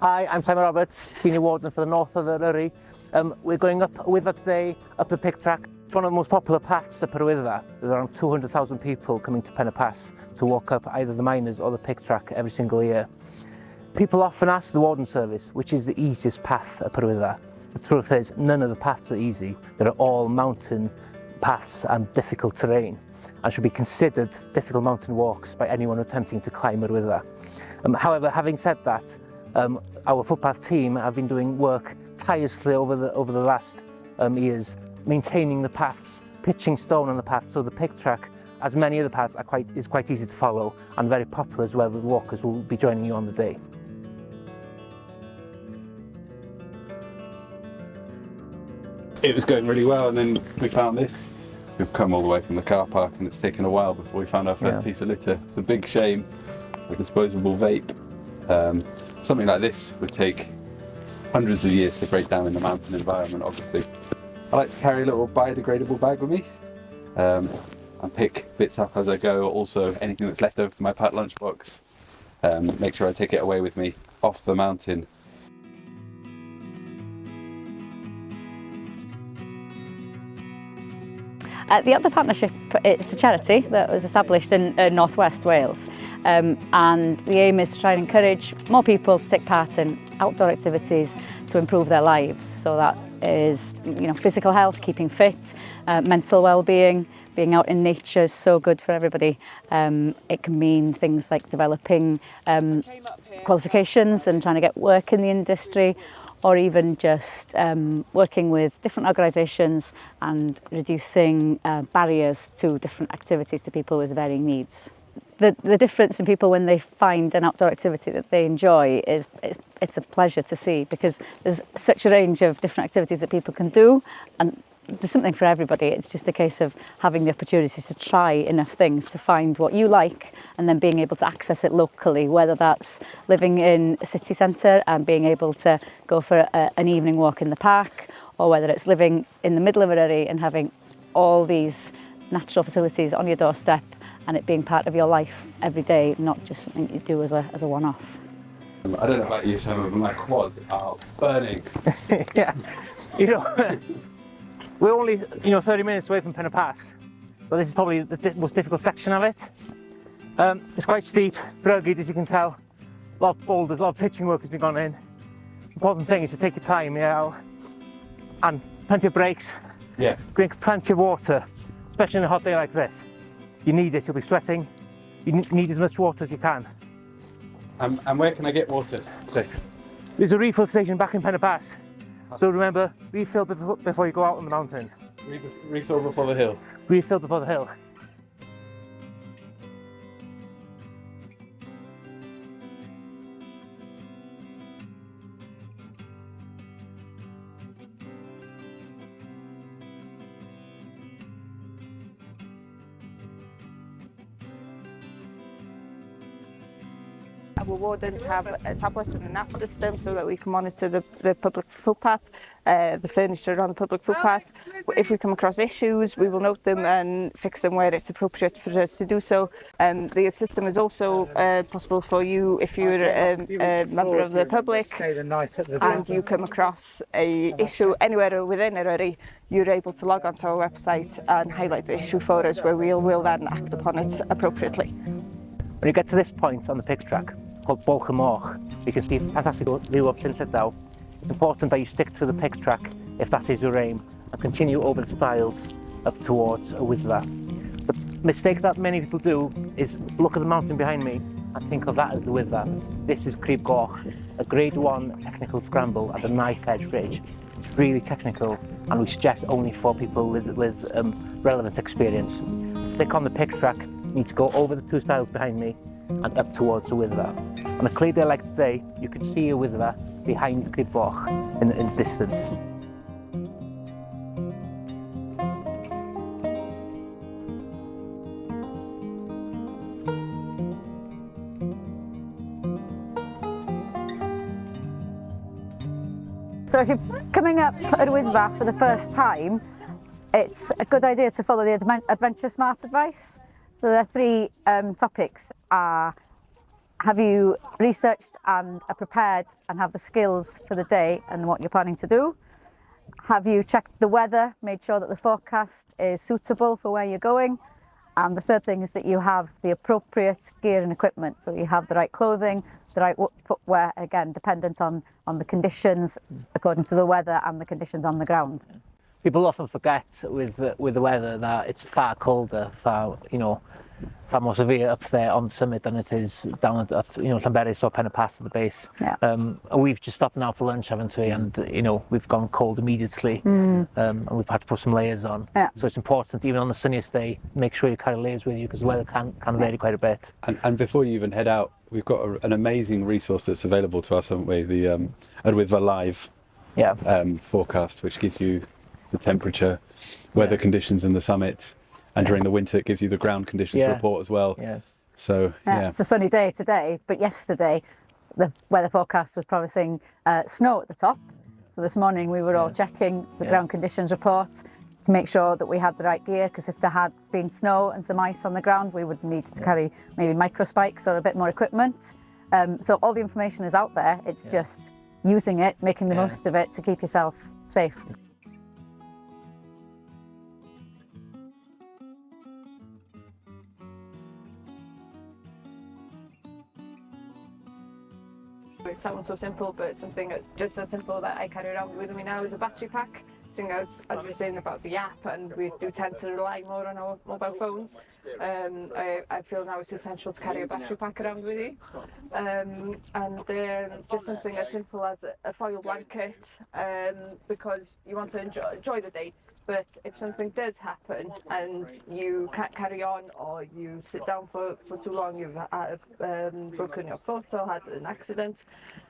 Hi, I'm Simon Roberts, Senior Warden for the north of Eryri. We're going up Yr Wyddfa today, up the Pyg Track. It's one of the most popular paths up Yr Wyddfa. There's around 200,000 people coming to Pen y Pass to walk up either the Miners or the Pyg Track every single year. People often ask the Warden Service which is the easiest path up Yr Wyddfa. The truth is, none of the paths are easy. They're all mountain paths and difficult terrain, and should be considered difficult mountain walks by anyone attempting to climb Yr Wyddfa. However, having said that, our footpath team have been doing work tirelessly over the last years, maintaining the paths, pitching stone on the paths, so the Pyg Track, as many of the paths, is quite easy to follow and very popular as well. The walkers will be joining you on the day. It was going really well, and then we found this. We've come all the way from the car park and it's taken a while before we found our first piece of litter. It's a big shame, a disposable vape. Something like this would take hundreds of years to break down in the mountain environment, obviously. I like to carry a little biodegradable bag with me and pick bits up as I go. Also, anything that's left over from my packed lunchbox, make sure I take it away with me off the mountain. The Outdoor Partnership, it's a charity that was established in North West Wales, and the aim is to try and encourage more people to take part in outdoor activities to improve their lives. So that is, physical health, keeping fit, mental well-being. Being out in nature is so good for everybody. It can mean things like developing qualifications and trying to get work in the industry, or even just working with different organisations and reducing barriers to different activities to people with varying needs. The difference in people when they find an outdoor activity that they enjoy is it's a pleasure to see, because there's such a range of different activities that people can do, and there's something for everybody. It's just a case of having the opportunities to try enough things to find what you like, and then being able to access it locally, whether that's living in a city centre and being able to go for an evening walk in the park, or whether it's living in the middle of Eryri and having all these natural facilities on your doorstep and it being part of your life every day, not just something you do as a one-off. I don't know about you, Simon, but my quads are burning. Yeah, we're only 30 minutes away from Pen y Pass, but this is probably the most difficult section of it. It's quite steep, rugged, as you can tell. A lot of boulders, a lot of pitching work has been gone in. The important thing is to take your time, and plenty of breaks. Yeah. Drink plenty of water, especially on a hot day like this. You need it, you'll be sweating. You need as much water as you can. And where can I get water? There's a refill station back in Pen y Pass. So remember, refill before you go out on the mountain. Refill before the hill. Refill before the hill. Our wardens have a tablet and an app system so that we can monitor the public footpath, the furniture on the public footpath. If we come across issues, we will note them and fix them where it's appropriate for us to do so. The system is also possible for you if you're a member of the public and you come across an issue anywhere within Eryri, you're able to log onto our website and highlight the issue for us, where we'll then act upon it appropriately. When you get to this point on the Pyg Track, called Bwlch Mohr, you can see a fantastic view of Chinchilla. It's important that you stick to the Pyg Track if that is your aim, and continue over the stiles up towards Yr Wyddfa. The mistake that many people do is look at the mountain behind me and think of that as the Wyddfa. This is Pyg Track, a grade 1 technical scramble at a knife edge ridge. It's really technical, and we suggest only for people with relevant experience. Stick on the Pyg Track. You need to go over the two stiles behind me and up towards Yr Wyddfa. On a clear day like today, you can see Yr Wyddfa behind Pyg Track in the distance. So if you're coming up Yr Wyddfa for the first time, it's a good idea to follow the Adventure Smart advice. So the three topics are have you researched and are prepared and have the skills for the day and what you're planning to do? Have you checked the weather, made sure that the forecast is suitable for where you're going? And the third thing is that you have the appropriate gear and equipment. So you have the right clothing, the right footwear, again, dependent on the conditions according to the weather and the conditions on the ground. People often forget with the weather that it's far colder, far more severe up there on the summit than it is down at Llanberis or Pen y Pass at the base. Yeah. We've just stopped now for lunch, haven't we? And we've gone cold immediately, and we've had to put some layers on. Yeah. So it's important, even on the sunniest day, make sure you carry layers with you because the weather can vary quite a bit. And before you even head out, we've got an amazing resource that's available to us, haven't we? The Yr Wyddfa live forecast, which gives you the temperature, weather conditions in the summit, and during the winter it gives you the ground conditions report as well. Yeah. So It's a sunny day today, but yesterday the weather forecast was promising snow at the top. So this morning we were all checking the ground conditions report to make sure that we had the right gear, because if there had been snow and some ice on the ground, we would need to carry maybe micro spikes or a bit more equipment. So all the information is out there. It's just using it, making the most of it to keep yourself safe. It sounds so simple, but something that's just as simple that I carry around with me now is a battery pack. I was saying about the app, and we do tend to rely more on our mobile phones. I feel now it's essential to carry a battery pack around with you. And just something as simple as a foil blanket, because you want to enjoy the day. But if something does happen and you can't carry on, or you sit down for too long, you've broken your foot or had an accident,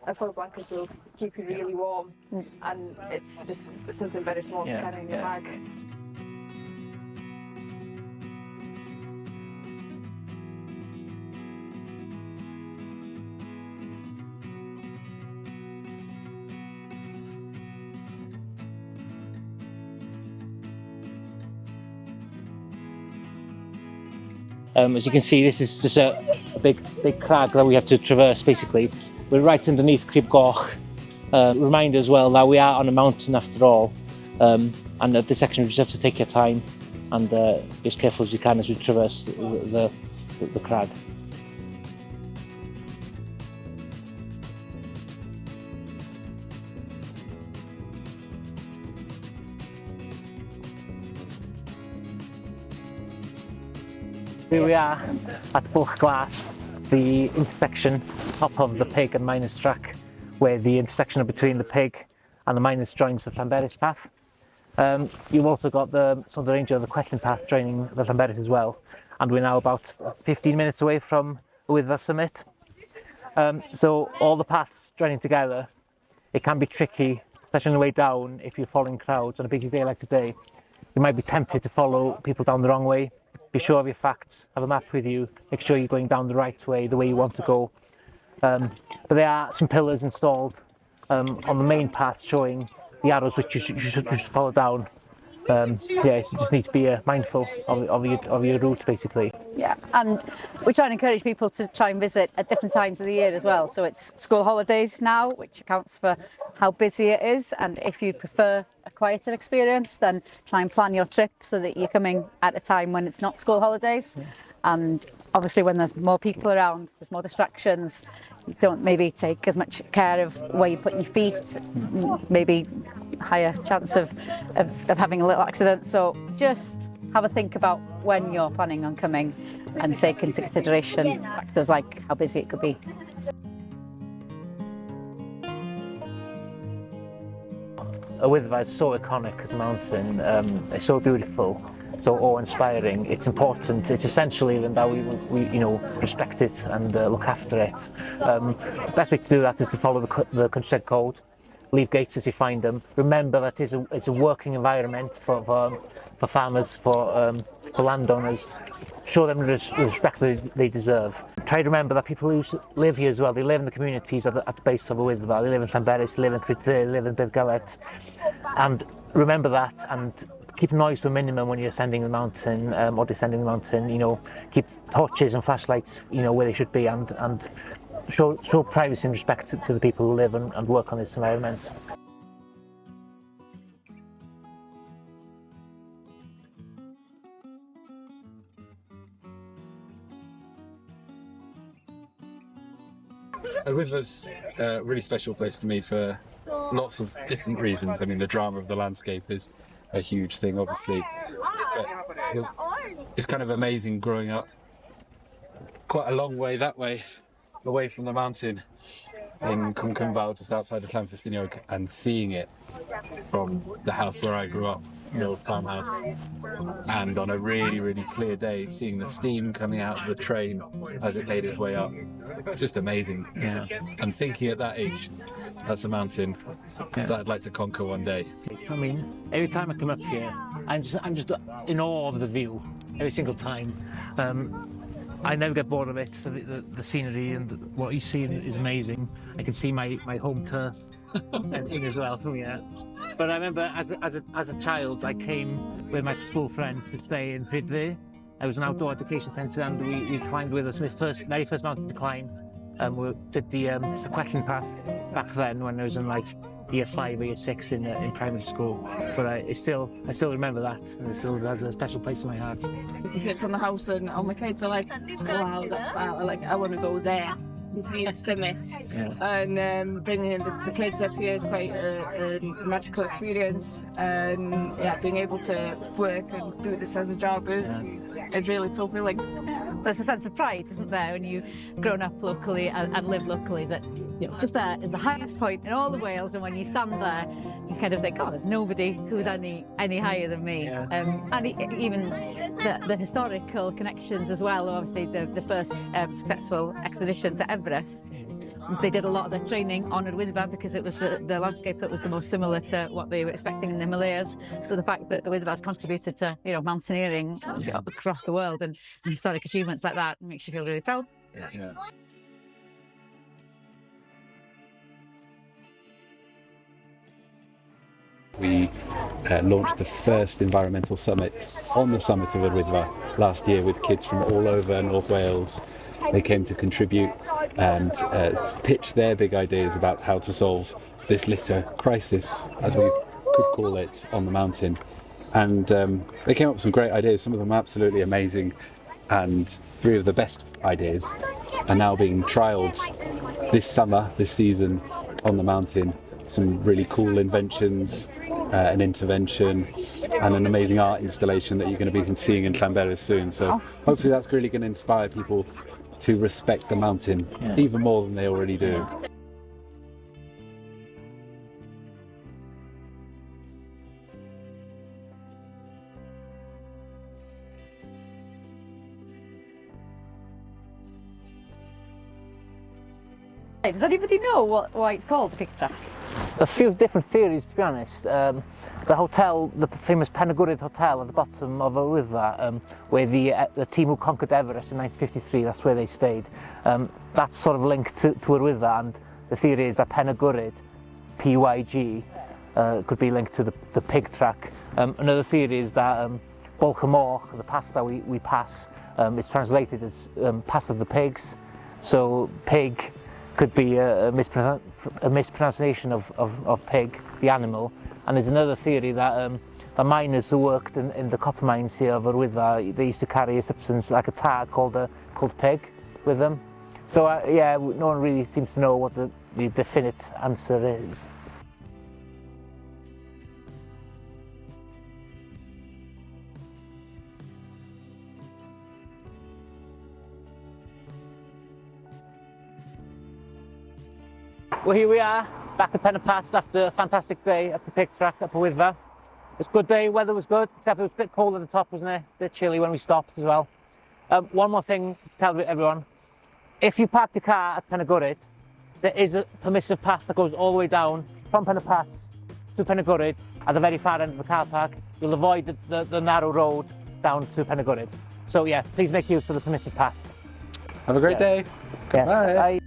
a foil blanket will keep you really warm, and it's just something very small to carry in your bag. As you can see, this is just a big crag that we have to traverse, basically. We're right underneath Bwlch Glas. Reminder as well that we are on a mountain after all, and at this section you just have to take your time and be as careful as you can as we traverse the crag. Here we are at Bwlch Glas, the intersection top of the Pyg and Miners track, where the intersection between the Pyg and the Miners joins the Llanberis path. You've also got the ranger of the Question path joining the Llanberis as well, and we're now about 15 minutes away from Yr Wyddfa summit. So all the paths joining together, it can be tricky, especially on the way down. If you're following crowds on a busy day like today, you might be tempted to follow people down the wrong way. Be sure of your facts, have a map with you, make sure you're going down the right way, the way you want to go. But there are some pillars installed on the main path showing the arrows which you should follow down. You just need to be mindful of your route, basically. Yeah, and we try and encourage people to try and visit at different times of the year as well. So it's school holidays now, which accounts for how busy it is. And if you prefer a quieter experience, then try and plan your trip so that you're coming at a time when it's not school holidays. And obviously when there's more people around, there's more distractions. You don't maybe take as much care of where you put your feet, maybe higher chance of having a little accident. So just have a think about when you're planning on coming and take into consideration factors like how busy it could be. Yr Wyddfa is so iconic as a mountain, it's so beautiful, so awe-inspiring. It's important, it's essential even that we respect it and look after it. The best way to do that is to follow the countryside code, leave gates as you find them. Remember that it's a working environment for farmers, for landowners. Show them the respect that they deserve. Try to remember that people who live here as well, they live in the communities at the base of Yr Wyddfa. They live in Llanberis, they live in Topher, they live in Bwlch Glas. And remember that, and keep noise to a minimum when you're ascending the mountain or descending the mountain. Keep torches and flashlights, where they should be, and show privacy and respect to the people who live and work on this environment. Yr Wyddfa's a really special place to me for lots of different reasons. I mean, the drama of the landscape is a huge thing, obviously. But it's kind of amazing growing up quite a long way that way, away from the mountain in Cwmcynfawr, just outside of Llanfestiniog, and seeing it from the house where I grew up, the old farmhouse, and on a really, really clear day, seeing the steam coming out of the train as it made its way up. Just amazing. Yeah. And thinking at that age, that's a mountain that I'd like to conquer one day. I mean, every time I come up here, I'm just in awe of the view every single time. I never get bored of it. So the scenery and what you see is amazing. I can see my home turf fencing as well. So yeah. But I remember as a child, I came with my school friends to stay in Rhydde. It was an outdoor education centre, and we climbed with us. My very first mountain to climb. We did the question pass back then when I was in like year 5 or year 6 in primary school. But I still remember that, and it still has a special place in my heart. You sit from the house and all my kids are like, wow, that's wow. Like, I want to go there. You see a summit, and bringing in the kids up here is quite a magical experience. And yeah, being able to work and do this as a job is really fulfilling. There's a sense of pride, isn't there, when you've grown up locally and live locally, that just there is the highest point in all of Wales, and when you stand there, you kind of think, oh, there's nobody who's any higher than me. Yeah. And even the historical connections as well. Obviously, the first successful expedition to Everest, they did a lot of their training on Yr Wyddfa because it was the landscape that was the most similar to what they were expecting in the Himalayas. So the fact that the Wyddfa's contributed to mountaineering across the world and historic achievements like that makes you feel really proud. Yeah. We launched the first environmental summit on the summit of Yr Wyddfa last year with kids from all over North Wales. They came to contribute and pitch their big ideas about how to solve this litter crisis, as we could call it, on the mountain. And they came up with some great ideas. Some of them absolutely amazing, and 3 of the best ideas are now being trialled this summer, this season, on the mountain. Some really cool inventions, an intervention, and an amazing art installation that you're going to be seeing in Llanberis soon. So hopefully that's really going to inspire people to respect the mountain even more than they already do. Does anybody know why it's called the Pyg Track? A few different theories, to be honest. The hotel, the famous Penigurid Hotel at the bottom of Yr Wyddfa, where the team who conquered Everest in 1953, that's where they stayed. That's sort of linked to Yr Wyddfa, and the theory is that Penigurid, Pyg, could be linked to the Pyg Track. Another theory is that Mohr, the pass that we pass, is translated as Pass of the Pigs. So pig could be a mispronunciation of pig, the animal. And there's another theory that the miners who worked in the copper mines here of Yr Wyddfa, they used to carry a substance like a tar called pig with them. So yeah, no one really seems to know what the definite answer is. Well, here we are, back at Pen y Pass after a fantastic day at the Pyg Track up Yr Wyddfa. It was a good day, weather was good, except it was a bit cold at the top, wasn't it? A bit chilly when we stopped as well. One more thing to tell everyone. If you park your car at Penigurid, there is a permissive path that goes all the way down from Pen y Pass to Penigurid at the very far end of the car park. You'll avoid the narrow road down to Penigurid. So yeah, please make use of the permissive path. Have a great day. Yeah. Bye. Bye.